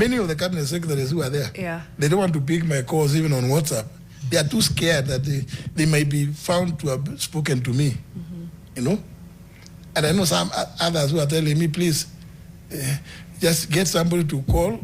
Many of the cabinet secretaries who are there, Yeah. they don't want to pick my calls even on WhatsApp. They are too scared that they might be found to have spoken to me, you know. And I know some others who are telling me, please, just get somebody to call.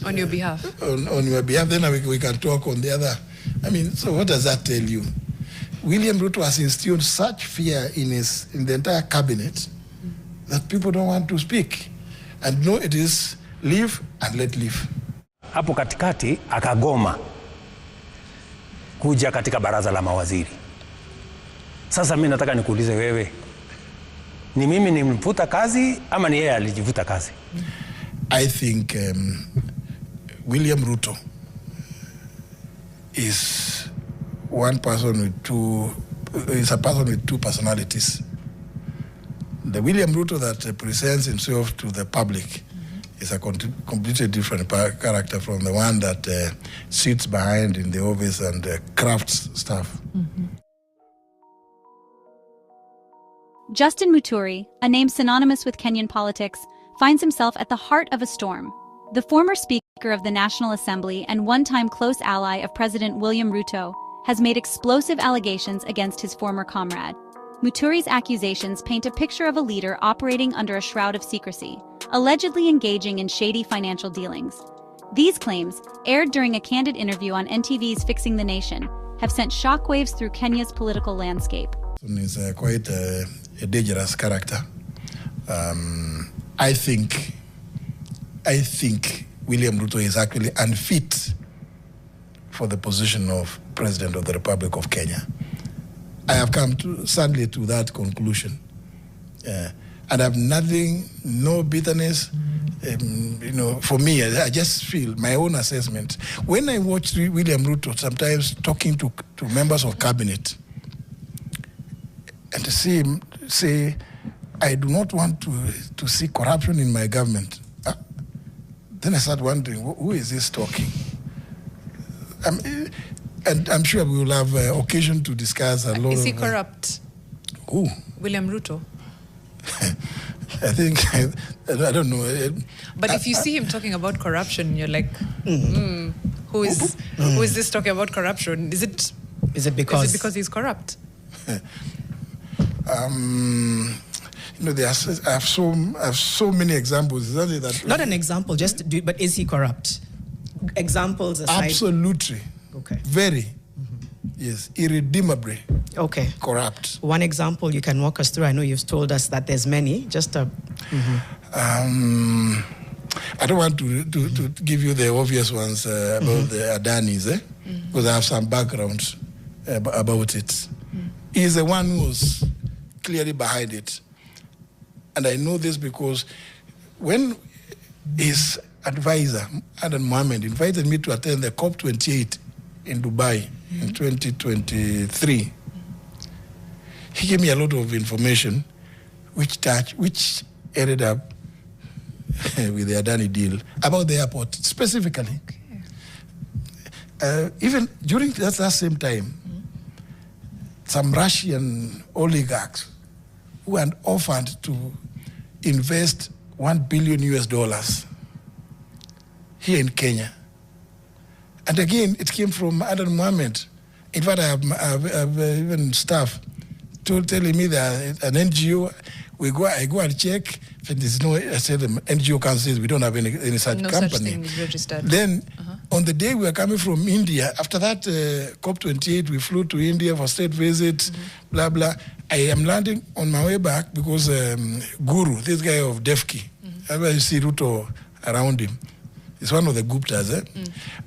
On your behalf? On your behalf, then we can talk on the other. I mean, so what does that tell you? William Ruto has instilled such fear in the entire cabinet that people don't want to speak. And no, it is live and let live. Hapo katikati akagoma kuja katika baraza la mawaziri. Sasa mimi nataka nikuulize wewe, ni mimi nimemfuta kazi ama ni yeye alijivuta kazi? I think William Ruto is a person with two personalities. The William Ruto that presents himself to the public is a completely different character from the one that sits behind in the office and crafts stuff. Justin Muturi, a name synonymous with Kenyan politics, finds himself at the heart of a storm. The former Speaker of the National Assembly and one-time close ally of President William Ruto has made explosive allegations against his former comrade. Muturi's accusations paint a picture of a leader operating under a shroud of secrecy, allegedly engaging in shady financial dealings. These claims, aired during a candid interview on NTV's Fixing the Nation, have sent shockwaves through Kenya's political landscape. He's quite a dangerous character. I think William Ruto is actually unfit for the position of President of the Republic of Kenya. I have come sadly to that conclusion. And I have no bitterness. For me, I just feel my own assessment. When I watch William Ruto sometimes talking to members of cabinet and to see him say, I do not want to see corruption in my government. Then I start wondering, who is this talking? And I'm sure we will have occasion to discuss a lot. Is he corrupt? Who? William Ruto. I think, I don't know. But if you see him talking about corruption, you're like, who is this talking about corruption? Is it because he's corrupt? I have so many examples. Not an example, but is he corrupt? Examples aside. Absolutely. Okay. Very. Yes, irredeemably. Okay. Corrupt. One example you can walk us through. I know you've told us that there's many. Just a. I don't want to give you the obvious ones about the Adanis, because I have some background about it. He's the one who was clearly behind it. And I know this because when his advisor, Adan Mohammed, invited me to attend the COP28 in Dubai in 2023, he gave me a lot of information which ended up with the Adani deal about the airport specifically. Okay. Even during that same time, some Russian oligarchs who had offered to invest $1 billion here in Kenya. And again, it came from Adan Mohammed. In fact, I have even staff telling me that an NGO, I go and check. There's no, I said the NGO councils, we don't have any such company. Such thing is registered. Then on the day we were coming from India, after that COP28, we flew to India for state visit, blah, blah. I am landing on my way back because Guru, this guy of Defki, you see Ruto around him. It's one of the Guptas.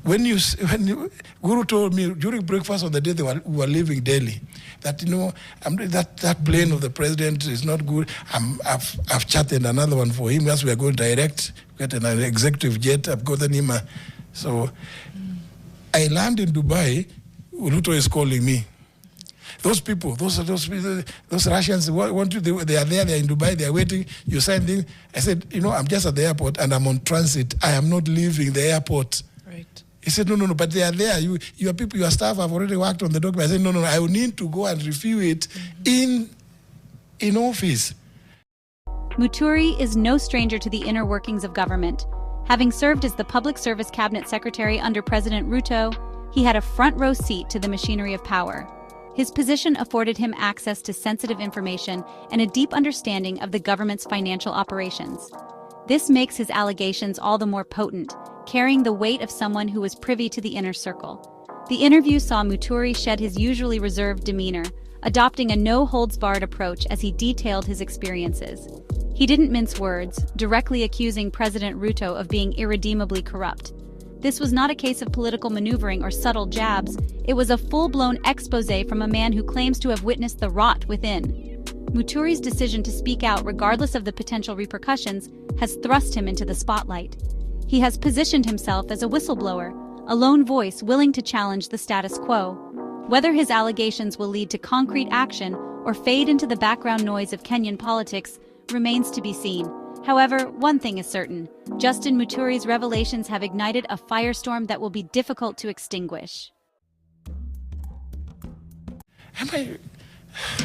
When Guru told me during breakfast on the day we were leaving Delhi, that that plane of the president is not good. I've chatted another one for him. As we are going direct, get an executive jet. I've gotten him so I land in Dubai. Ruto is calling me. Those people, those Russians want you. They are there. They are in Dubai. They are waiting. You sign things. I said, I'm just at the airport and I'm on transit. I am not leaving the airport. Right. He said, no, but they are there. Your people, your staff have already worked on the document. I said, no, I will need to go and review it in office. Muturi is no stranger to the inner workings of government. Having served as the Public Service Cabinet Secretary under President Ruto, he had a front-row seat to the machinery of power. His position afforded him access to sensitive information and a deep understanding of the government's financial operations. This makes his allegations all the more potent, carrying the weight of someone who was privy to the inner circle. The interview saw Muturi shed his usually reserved demeanor, adopting a no-holds-barred approach as he detailed his experiences. He didn't mince words, directly accusing President Ruto of being irredeemably corrupt. This was not a case of political maneuvering or subtle jabs. It was a full-blown exposé from a man who claims to have witnessed the rot within. Muturi's decision to speak out regardless of the potential repercussions has thrust him into the spotlight. He has positioned himself as a whistleblower, a lone voice willing to challenge the status quo. Whether his allegations will lead to concrete action or fade into the background noise of Kenyan politics remains to be seen. However, one thing is certain. Justin Muturi's revelations have ignited a firestorm that will be difficult to extinguish.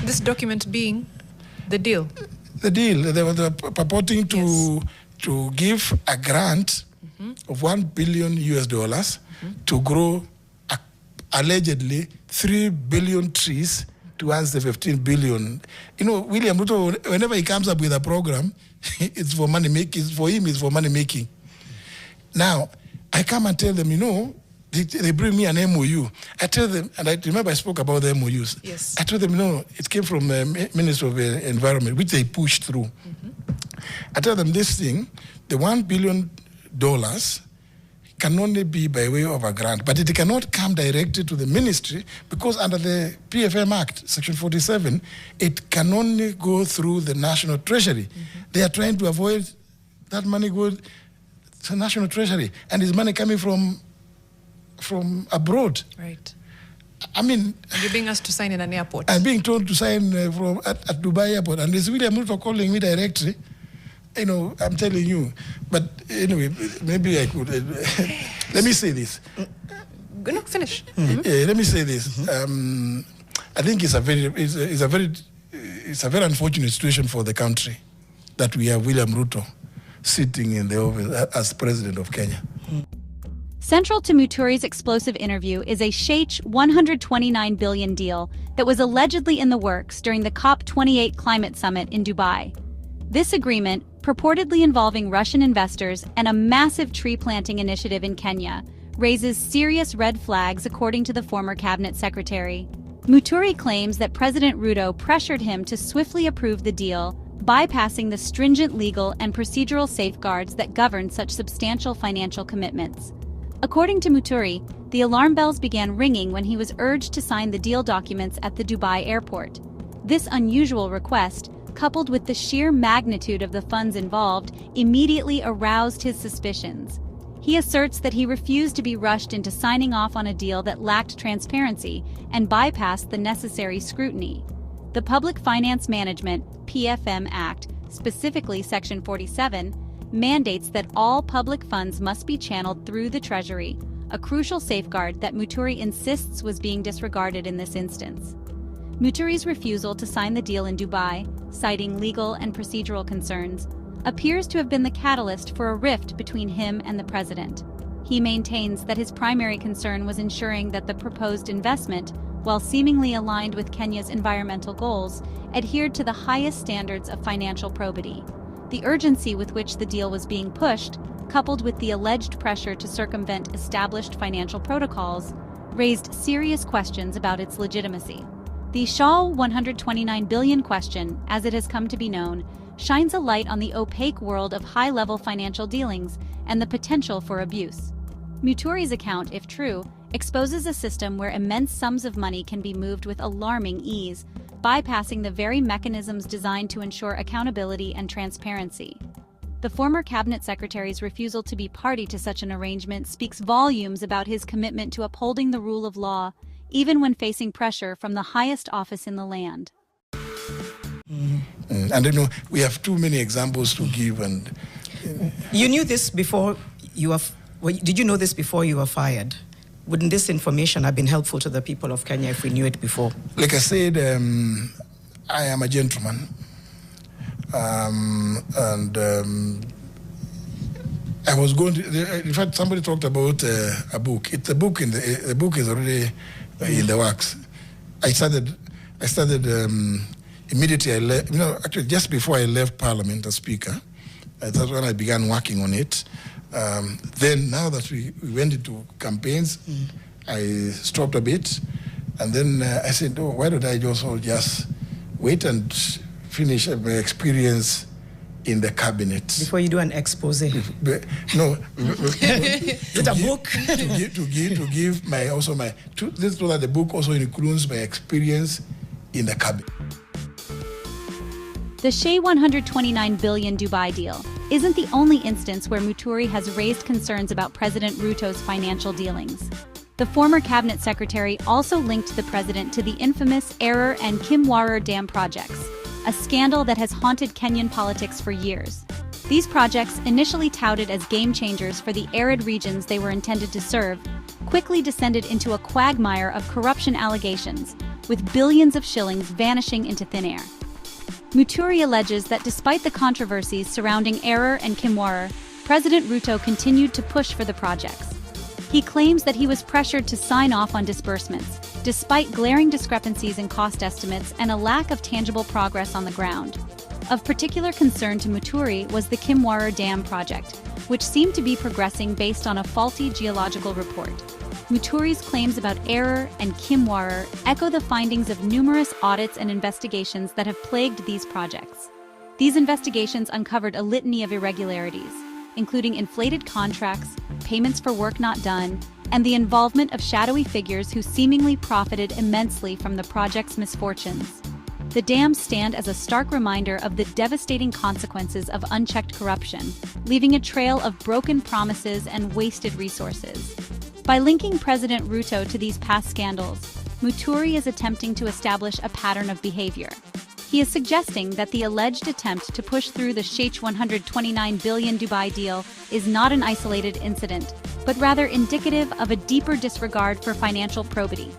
This document being the deal? The deal. They were purporting to give a grant of $1 billion to grow allegedly 3 billion trees towards the 15 billion. You know, William Ruto, whenever he comes up with a program, it's for money making. For him, it's for money making. Now, I come and tell them, you know, they bring me an MOU. I tell them, and I remember I spoke about the MOUs. Yes. I told them, no, it came from the Minister of Environment, which they pushed through. I tell them this thing, the $1 billion can only be by way of a grant, but it cannot come directly to the ministry because under the PFM Act, Section 47, it can only go through the National Treasury. They are trying to avoid that money going to the National Treasury, and it's money coming from abroad. Right. I mean... And you're being asked to sign in an airport. I'm being told to sign at Dubai airport, and it's William Ruto calling me directly. You know, I'm telling you. But anyway, maybe I could. Let me say this. No, finish. Let me say this. I think it's a very unfortunate situation for the country that we have William Ruto sitting in the office as president of Kenya. Central to Muturi's explosive interview is a Sheikh $129 billion deal that was allegedly in the works during the COP28 climate summit in Dubai. This agreement, purportedly involving Russian investors and a massive tree planting initiative in Kenya, raises serious red flags according to the former cabinet secretary. Muturi claims that President Ruto pressured him to swiftly approve the deal, bypassing the stringent legal and procedural safeguards that govern such substantial financial commitments. According to Muturi, the alarm bells began ringing when he was urged to sign the deal documents at the Dubai airport. This unusual request, coupled with the sheer magnitude of the funds involved, immediately aroused his suspicions. He asserts that he refused to be rushed into signing off on a deal that lacked transparency and bypassed the necessary scrutiny. The Public Finance Management (PFM) Act, specifically Section 47, mandates that all public funds must be channeled through the Treasury, a crucial safeguard that Muturi insists was being disregarded in this instance. Muturi's refusal to sign the deal in Dubai, citing legal and procedural concerns, appears to have been the catalyst for a rift between him and the president. He maintains that his primary concern was ensuring that the proposed investment, while seemingly aligned with Kenya's environmental goals, adhered to the highest standards of financial probity. The urgency with which the deal was being pushed, coupled with the alleged pressure to circumvent established financial protocols, raised serious questions about its legitimacy. The Shaw 129 billion question, as it has come to be known, shines a light on the opaque world of high-level financial dealings and the potential for abuse. Muturi's account, if true, exposes a system where immense sums of money can be moved with alarming ease, bypassing the very mechanisms designed to ensure accountability and transparency. The former cabinet secretary's refusal to be party to such an arrangement speaks volumes about his commitment to upholding the rule of law, even when facing pressure from the highest office in the land. And you know, we have too many examples to give. And you knew this before you were. Did you know this before you were fired? Wouldn't this information have been helpful to the people of Kenya if we knew it before? Like I said, I am a gentleman, and I was going to, in fact, somebody talked about a book. The book is already in the works. I started immediately. I left, actually just before I left Parliament as Speaker. That's when I began working on it. Then now that we went into campaigns, I stopped a bit, and then I said, "Oh, why don't I just wait and finish my experience in the cabinet before you do an expose?" No, with a book to give my this so that the book also includes my experience in the cabinet. The Shea 129 billion Dubai deal isn't the only instance where Muturi has raised concerns about President Ruto's financial dealings. The former cabinet secretary also linked the president to the infamous Error and Kimwarer Dam projects, a scandal that has haunted Kenyan politics for years. These projects, initially touted as game changers for the arid regions they were intended to serve, quickly descended into a quagmire of corruption allegations, with billions of shillings vanishing into thin air. Muturi alleges that despite the controversies surrounding Error and Kimwarer, President Ruto continued to push for the projects. He claims that he was pressured to sign off on disbursements, despite glaring discrepancies in cost estimates and a lack of tangible progress on the ground. Of particular concern to Muturi was the Kimwarer Dam project, which seemed to be progressing based on a faulty geological report. Muturi's claims about Error and Kimwarer echo the findings of numerous audits and investigations that have plagued these projects. These investigations uncovered a litany of irregularities, including inflated contracts, payments for work not done, and the involvement of shadowy figures who seemingly profited immensely from the project's misfortunes. The dams stand as a stark reminder of the devastating consequences of unchecked corruption, leaving a trail of broken promises and wasted resources. By linking President Ruto to these past scandals, Muturi is attempting to establish a pattern of behavior. He is suggesting that the alleged attempt to push through the Shea 129 billion Dubai deal is not an isolated incident, but rather indicative of a deeper disregard for financial probity.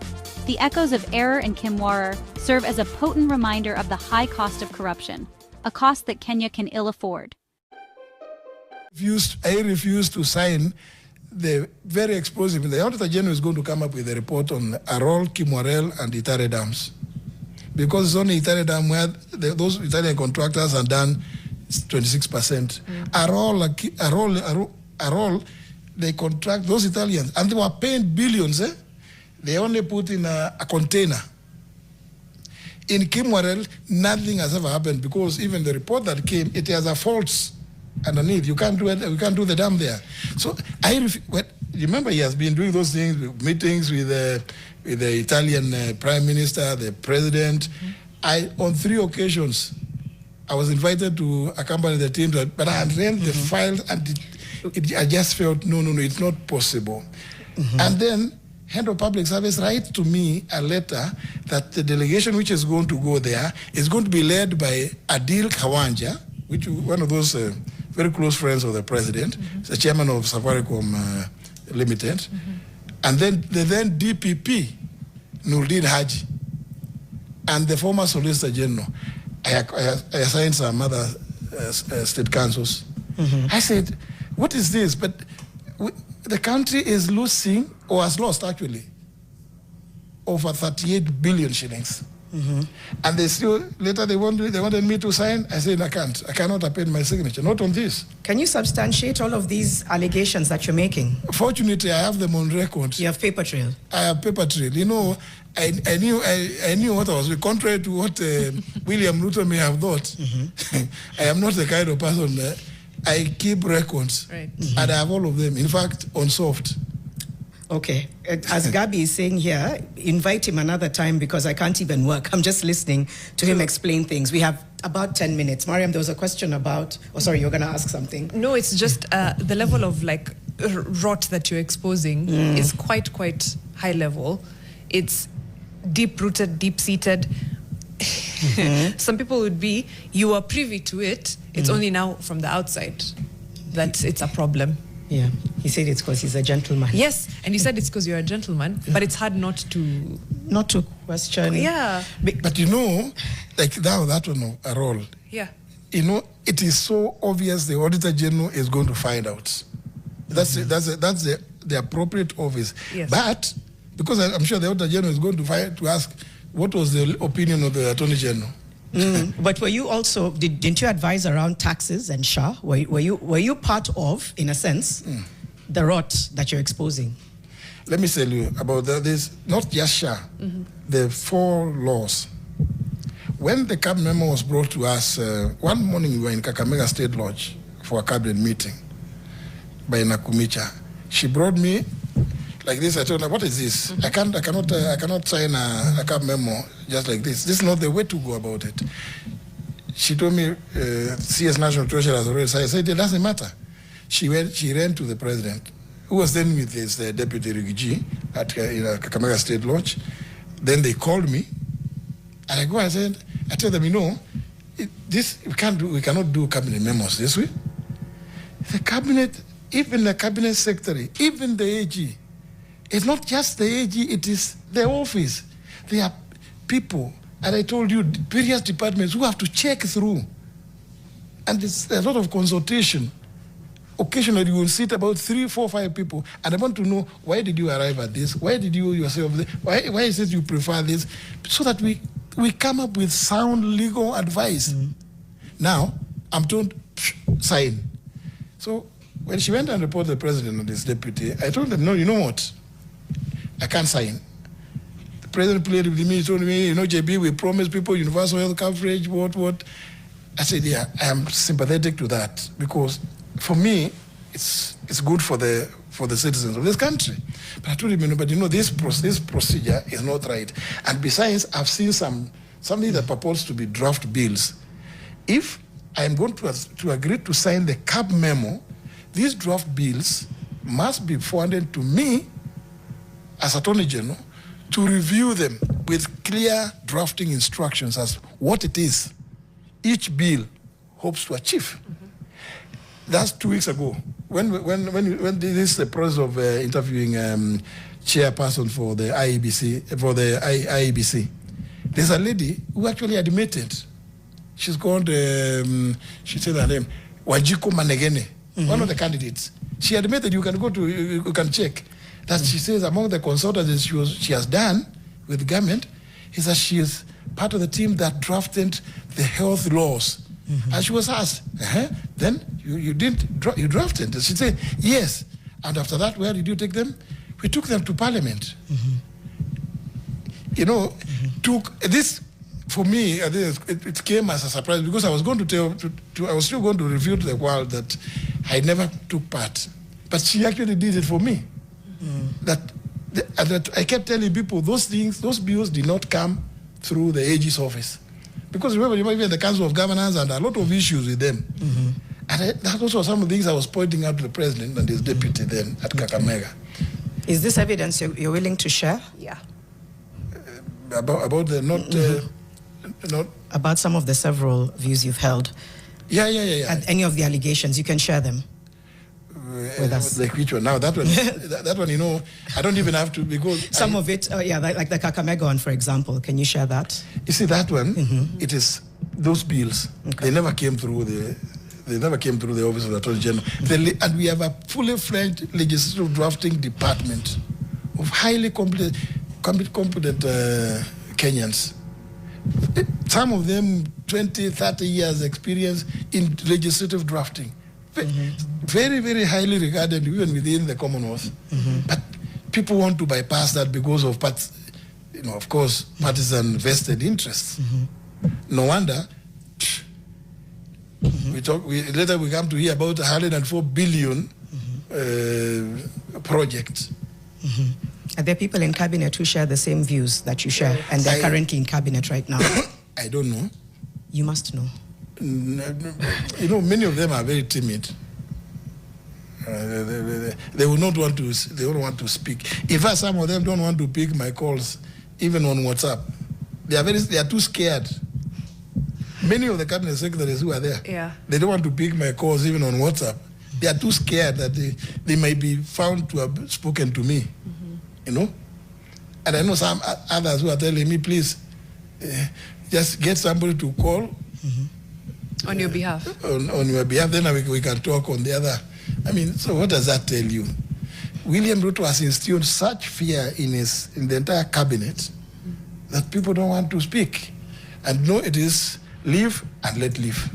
The echoes of Error and Kimwarer serve as a potent reminder of the high cost of corruption, a cost that Kenya can ill afford. I refused to sign the very explosive. The Auditor General is going to come up with a report on Arol, Kimwarer, and Itare dams. Because it's only Itare dam where those Italian contractors are done 26%. Arol, they contract those Italians, and they were paying billions. They only put in a container. In Kimwarer, nothing has ever happened because even the report that came, it has a faults underneath. You can't do it. You can't do the dam there. So remember, he has been doing those things, meetings with the Italian Prime Minister, the President. On 3 occasions, I was invited to accompany the team, but I had read the files and I just felt, no, it's not possible. And then Head of Public Service writes to me a letter that the delegation which is going to go there is going to be led by Adil Kawanja, which is one of those very close friends of the President, the chairman of Safaricom Limited, and then the then DPP, Nurdin Haji, and the former Solicitor General. I assigned some other state councils. I said, what is this? But the country is losing, or has lost actually, over 38 billion shillings. And they still, later they wanted me to sign. I said, I can't. I cannot append my signature, not on this. Can you substantiate all of these allegations that you're making? Fortunately, I have them on record. You have paper trail. I have paper trail. You know, I knew what I was doing. Contrary to what William Ruto may have thought, I am not the kind of person that I keep records. Right. And I have all of them. In fact, on soft. Okay. As Gabi is saying here, invite him another time because I can't even work. I'm just listening to him explain things. We have about 10 minutes. Mariam, there was a question about... Oh, sorry, you're going to ask something. No, it's just the level of rot that you're exposing is quite high level. It's deep-rooted, deep-seated. Some people would be, you are privy to it. It's only now from the outside that it's a problem. Yeah, he said it's because he's a gentleman. Yes, and you said it's because you're a gentleman, but it's hard not to question. Yeah. But you know, like now that one, a role. Yeah. You know, it is so obvious the Auditor General is going to find out. That's the appropriate office. Yes. But because I'm sure the Auditor General is going to ask what was the opinion of the Attorney General. But were you also, didn't you advise around taxes and SHA? Were you part of, in a sense, the rot that you're exposing? Let me tell you about this, not just SHA, the 4 laws. When the cabinet memo was brought to us, one morning we were in Kakamega State Lodge for a cabinet meeting by Nakumicha. She brought me like this. I told her, what is this? I cannot sign a cabinet memo just like this. This is not the way to go about it. She told me, CS National Treasurer has already signed. I said, it doesn't matter. She ran to the president, who was then with his deputy Rigiji at Kakamega State Lodge. Then they called me, and I go and I tell them, we cannot do cabinet memos this way. The cabinet, even the cabinet secretary, even the AG, it's not just the AG, it is the office. There are people, and I told you, various departments who have to check through. And there's a lot of consultation. Occasionally, you will sit about 3, 4, 5 people, and I want to know, why did you arrive at this? Why did you yourself, why is it you prefer this? So that we come up with sound legal advice. Now, I'm told, sign. So when she went and reported the president and his deputy, I told them, no, you know what? I can't sign. The president played with me, he told me, JB, we promised people universal health coverage, what. I said, yeah, I am sympathetic to that, because for me, it's good for the citizens of this country. But I told him, but this procedure is not right. And besides, I've seen something that purports to be draft bills. If I am going to agree to sign the CAB memo, these draft bills must be forwarded to me as Attorney General to review them with clear drafting instructions as what it is each bill hopes to achieve. That's 2 weeks ago. When this is the process of interviewing chairperson for the IEBC, there's a lady who actually admitted. She's called, she said her name, Wajiko Manegene, one of the candidates. She admitted, you can check, that she says among the consultants she has done with the government, is that she is part of the team that drafted the health laws. And she was asked, then you drafted? She said, yes. And after that, where did you take them? We took them to Parliament. Took this, for me, it came as a surprise, because I was going to I was still going to reveal to the world that I never took part. But she actually did it for me. That I kept telling people, those bills did not come through the AG's office. Because remember, even the Council of Governors and a lot of issues with them. And that also some of the things I was pointing out to the president and his deputy then at Kakamega. Is this evidence you're willing to share? Yeah. About the not about some of the several views you've held. Yeah. And any of the allegations, you can share them with us. Like which one? Now that one, that one, I don't even have to, because some of it, like the Kakamega one, for example. Can you share that? You see that one? It is those bills. Okay. They never came through the office of the Attorney General. And we have a fully fledged legislative drafting department of highly competent Kenyans. Some of them 20, 30 years experience in legislative drafting. Very, very highly regarded even within the Commonwealth. But people want to bypass that because of, of course, partisan vested interests. No wonder. Later we come to hear about 104 billion project. Are there people in cabinet who share the same views that you share, and they're currently in cabinet right now? I don't know. You must know. Many of them are very timid. They will not want to. They don't want to speak. In fact, some of them don't want to pick my calls, even on WhatsApp. They are too scared. Many of the cabinet secretaries who are there, they don't want to pick my calls even on WhatsApp. They are too scared that they might be found to have spoken to me. And I know some others who are telling me, please, just get somebody to call. On your behalf. On your behalf, then we can talk on the I mean, so what does that tell you? William Ruto has instilled such fear in the entire cabinet that people don't want to speak. And no, it is live and let live.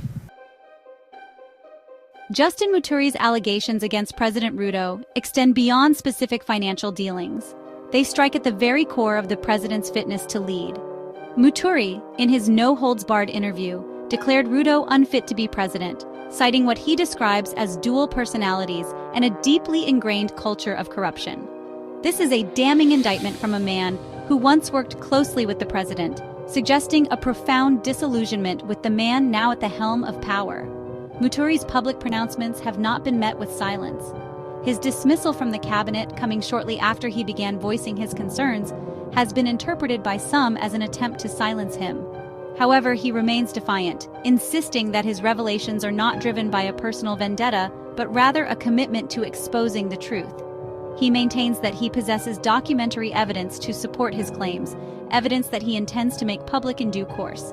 Justin Muturi's allegations against President Ruto extend beyond specific financial dealings. They strike at the very core of the president's fitness to lead. Muturi, in his no-holds-barred interview, declared Ruto unfit to be president, citing what he describes as dual personalities and a deeply ingrained culture of corruption. This is a damning indictment from a man who once worked closely with the president, suggesting a profound disillusionment with the man now at the helm of power. Muturi's public pronouncements have not been met with silence. His dismissal from the cabinet, coming shortly after he began voicing his concerns, has been interpreted by some as an attempt to silence him. However, he remains defiant, insisting that his revelations are not driven by a personal vendetta, but rather a commitment to exposing the truth. He maintains that he possesses documentary evidence to support his claims, evidence that he intends to make public in due course.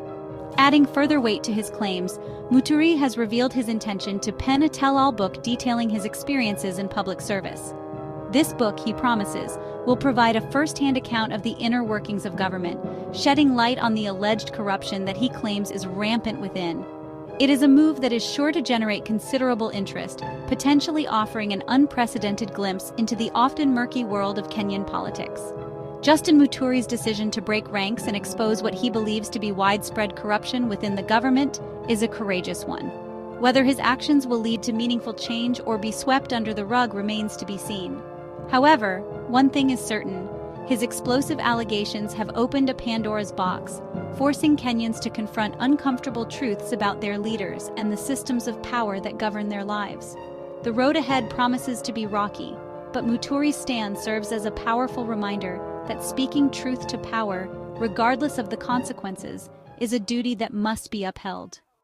Adding further weight to his claims, Muturi has revealed his intention to pen a tell-all book detailing his experiences in public service. This book, he promises, will provide a first-hand account of the inner workings of government, shedding light on the alleged corruption that he claims is rampant within. It is a move that is sure to generate considerable interest, potentially offering an unprecedented glimpse into the often murky world of Kenyan politics. Justin Muturi's decision to break ranks and expose what he believes to be widespread corruption within the government is a courageous one. Whether his actions will lead to meaningful change or be swept under the rug remains to be seen. However, one thing is certain: his explosive allegations have opened a Pandora's box, forcing Kenyans to confront uncomfortable truths about their leaders and the systems of power that govern their lives. The road ahead promises to be rocky, but Muturi's stand serves as a powerful reminder that speaking truth to power, regardless of the consequences, is a duty that must be upheld.